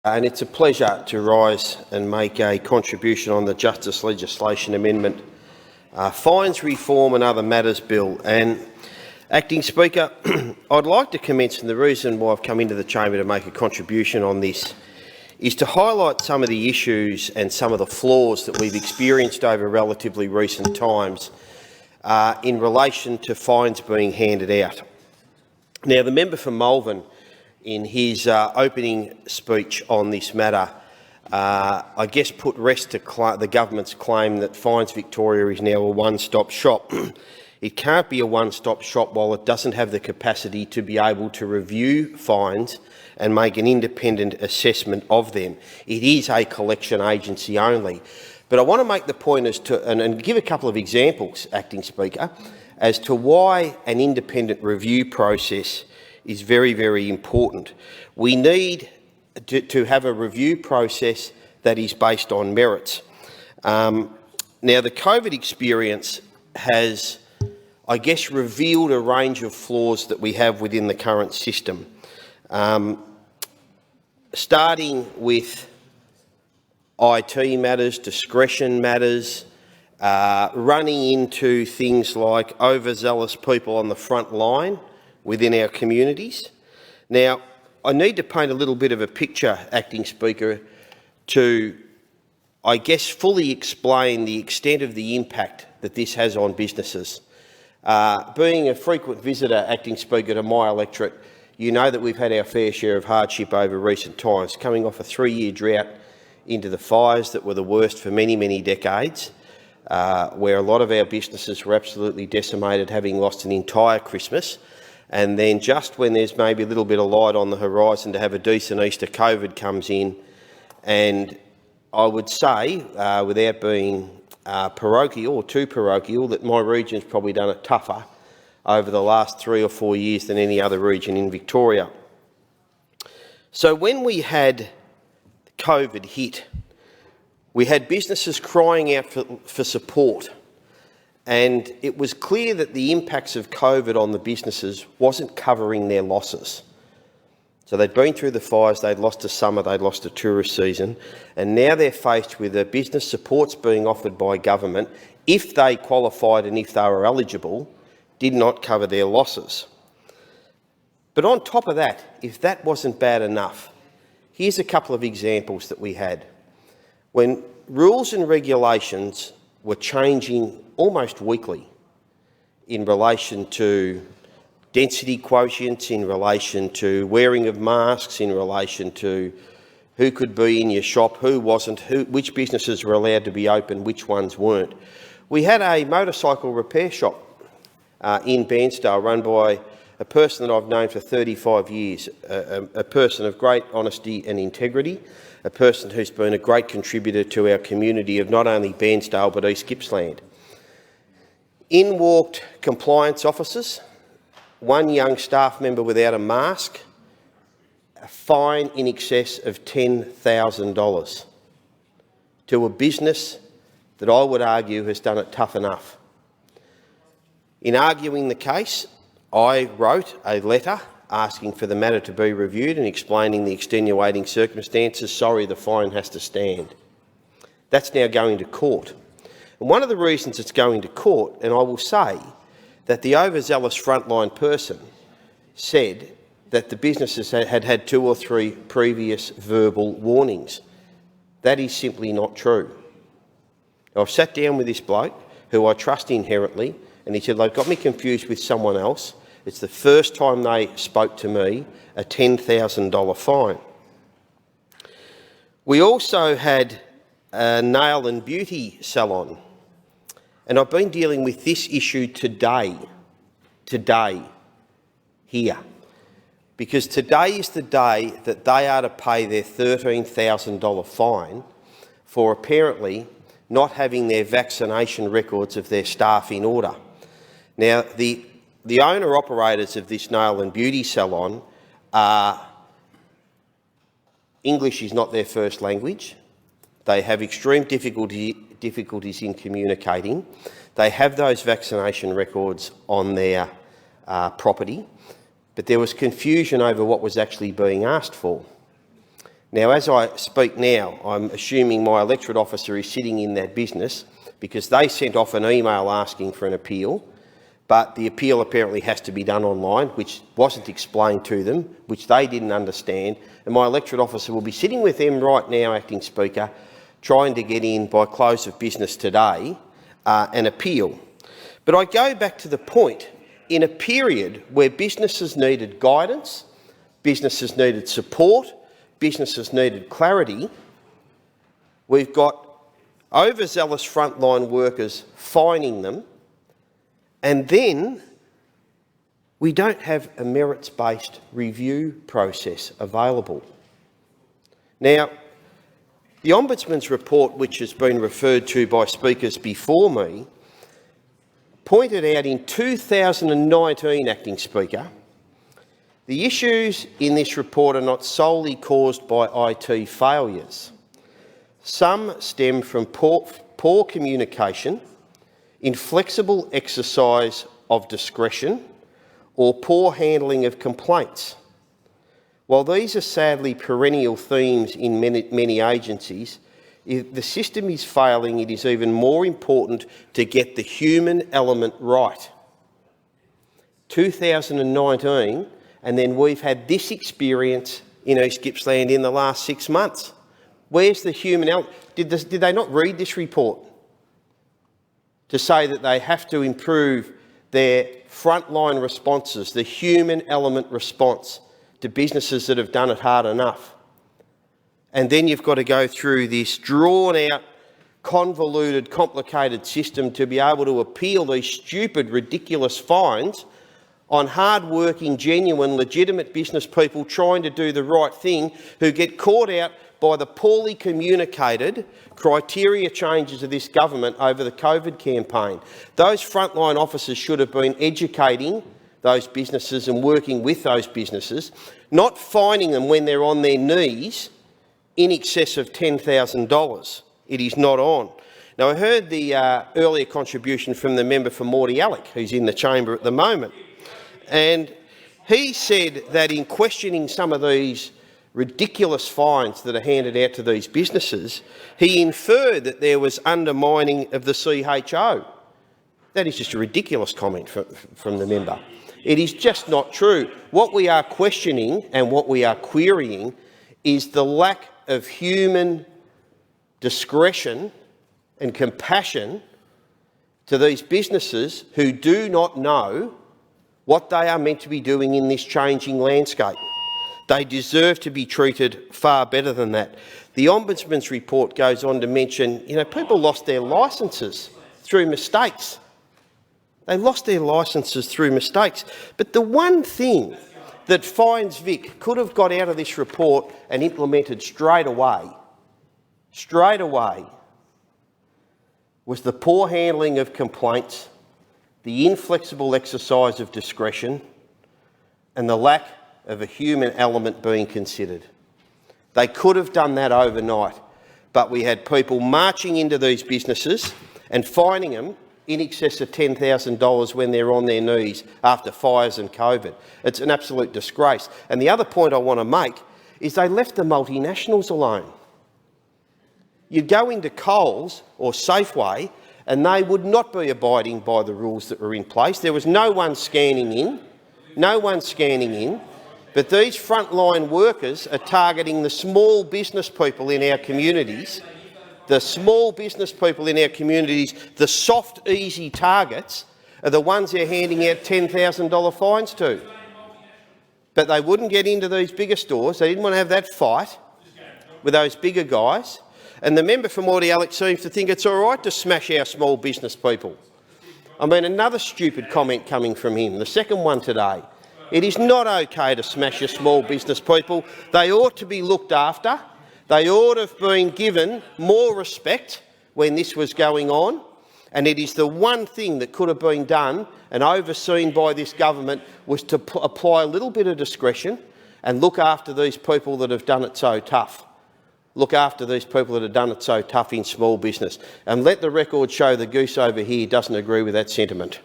And it's a pleasure to rise and make a contribution on the Justice Legislation Amendment, Fines Reform and Other Matters Bill. And, Acting Speaker, I'd like to commence, and the reason why I've come into the chamber to make a contribution on this is to highlight some of the issues and some of the flaws that we've experienced over relatively recent times in relation to fines being handed out. Now, the member for Malvern, in his opening speech on this matter, I guess put rest to the government's claim that Fines Victoria is now a one-stop shop. It can't be a one-stop shop while it doesn't have the capacity to be able to review fines and make an independent assessment of them. It is a collection agency only. But I want to make the point as to, and give a couple of examples, Acting Speaker, as to why an independent review process is very, very important. We need to have a review process that is based on merits. Now, the COVID experience has, I guess, revealed a range of flaws that we have within the current system, starting with IT matters, discretion matters, running into things like overzealous people on the front line within our communities. Now, I need to paint a little bit of a picture, Acting Speaker, to, I guess, fully explain the extent of the impact that this has on businesses. Being a frequent visitor, Acting Speaker, to my electorate, you know that we've had our fair share of hardship over recent times, coming off a 3-year drought into the fires that were the worst for many, many decades, where a lot of our businesses were absolutely decimated, having lost an entire Christmas. And then just when there's maybe a little bit of light on the horizon to have a decent Easter, COVID comes in. And I would say, without being parochial or too parochial, that my region's probably done it tougher over the last 3 or 4 years than any other region in Victoria. So when we had COVID hit, we had businesses crying out for support. And it was clear that the impacts of COVID on the businesses wasn't covering their losses. So they'd been through the fires, they'd lost a summer, they'd lost a tourist season, and now they're faced with the business supports being offered by government, if they qualified and if they were eligible, did not cover their losses. But on top of that, if that wasn't bad enough, here's a couple of examples that we had. When rules and regulations were changing almost weekly in relation to density quotients, in relation to wearing of masks, in relation to who could be in your shop, who wasn't, which businesses were allowed to be open, which ones weren't. We had a motorcycle repair shop in Bairnsdale run by a person that I've known for 35 years, a person of great honesty and integrity, a person who's been a great contributor to our community of not only Bairnsdale but East Gippsland. In walked compliance officers, one young staff member without a mask, a fine in excess of $10,000 to a business that I would argue has done it tough enough. In arguing the case, I wrote a letter asking for the matter to be reviewed and explaining the extenuating circumstances. Sorry, the fine has to stand. That's now going to court. And one of the reasons it's going to court, and I will say that the overzealous frontline person said that the businesses had had 2 or 3 previous verbal warnings. That is simply not true. Now, I've sat down with this bloke, who I trust inherently, and he said, they've got me confused with someone else. It's the first time they spoke to me, a $10,000 fine. We also had a nail and beauty salon, and I've been dealing with this issue today, here, because today is the day that they are to pay their $13,000 fine for apparently not having their vaccination records of their staff in order. Now, the owner-operators of this nail and beauty salon are English is not their first language. They have extreme difficulties in communicating. They have those vaccination records on their property, but there was confusion over what was actually being asked for. Now, as I speak now, I'm assuming my electorate officer is sitting in that business because they sent off an email asking for an appeal, but the appeal apparently has to be done online, which wasn't explained to them, which they didn't understand, and my electorate officer will be sitting with them right now, Acting Speaker, trying to get in by close of business today an appeal. But I go back to the point, in a period where businesses needed guidance, businesses needed support, businesses needed clarity, we've got overzealous frontline workers fining them, and then we don't have a merits-based review process available. Now, the Ombudsman's report, which has been referred to by speakers before me, pointed out in 2019, Acting Speaker, the issues in this report are not solely caused by IT failures. Some stem from poor communication, inflexible exercise of discretion, or poor handling of complaints. While these are sadly perennial themes in many agencies, if the system is failing, it is even more important to get the human element right. 2019, and then we've had this experience in East Gippsland in the last 6 months. Where's the human element? Did they not read this report to say that they have to improve their frontline responses, the human element response to businesses that have done it hard enough? And then you've got to go through this drawn-out, convoluted, complicated system to be able to appeal these stupid, ridiculous fines on hard-working, genuine, legitimate business people trying to do the right thing who get caught out by the poorly communicated criteria changes of this government over the COVID campaign. Those frontline officers should have been educating those businesses and working with those businesses, not fining them when they're on their knees in excess of $10,000. It is not on. Now, I heard the earlier contribution from the member for Morty Alec, who's in the chamber at the moment, and he said that in questioning some of these ridiculous fines that are handed out to these businesses, he inferred that there was undermining of the CHO. That is just a ridiculous comment from the member. It is just not true. What we are questioning and what we are querying is the lack of human discretion and compassion to these businesses who do not know what they are meant to be doing in this changing landscape. They deserve to be treated far better than that. The Ombudsman's report goes on to mention, people lost their licences through mistakes. They lost their licences through mistakes. But the one thing that Fines Vic could have got out of this report and implemented straight away, was the poor handling of complaints, the inflexible exercise of discretion, and the lack of a human element being considered. They could have done that overnight, but we had people marching into these businesses and fining them in excess of $10,000 when they're on their knees after fires and COVID. It's an absolute disgrace. And the other point I want to make is they left the multinationals alone. You'd go into Coles or Safeway and they would not be abiding by the rules that were in place. There was no one scanning in, but these frontline workers are targeting the small business people in our communities. The small business people in our communities, the soft, easy targets, are the ones they're handing out $10,000 fines to. But they wouldn't get into these bigger stores. They didn't want to have that fight with those bigger guys. And the member for Morty Alec seems to think it's all right to smash our small business people. I mean, another stupid comment coming from him, the second one today. It is not okay to smash your small business people. They ought to be looked after. They ought to have been given more respect when this was going on, and it is the one thing that could have been done and overseen by this government was to apply a little bit of discretion and look after these people that have done it so tough. Look after these people that have done it so tough in small business. And let the record show the goose over here doesn't agree with that sentiment.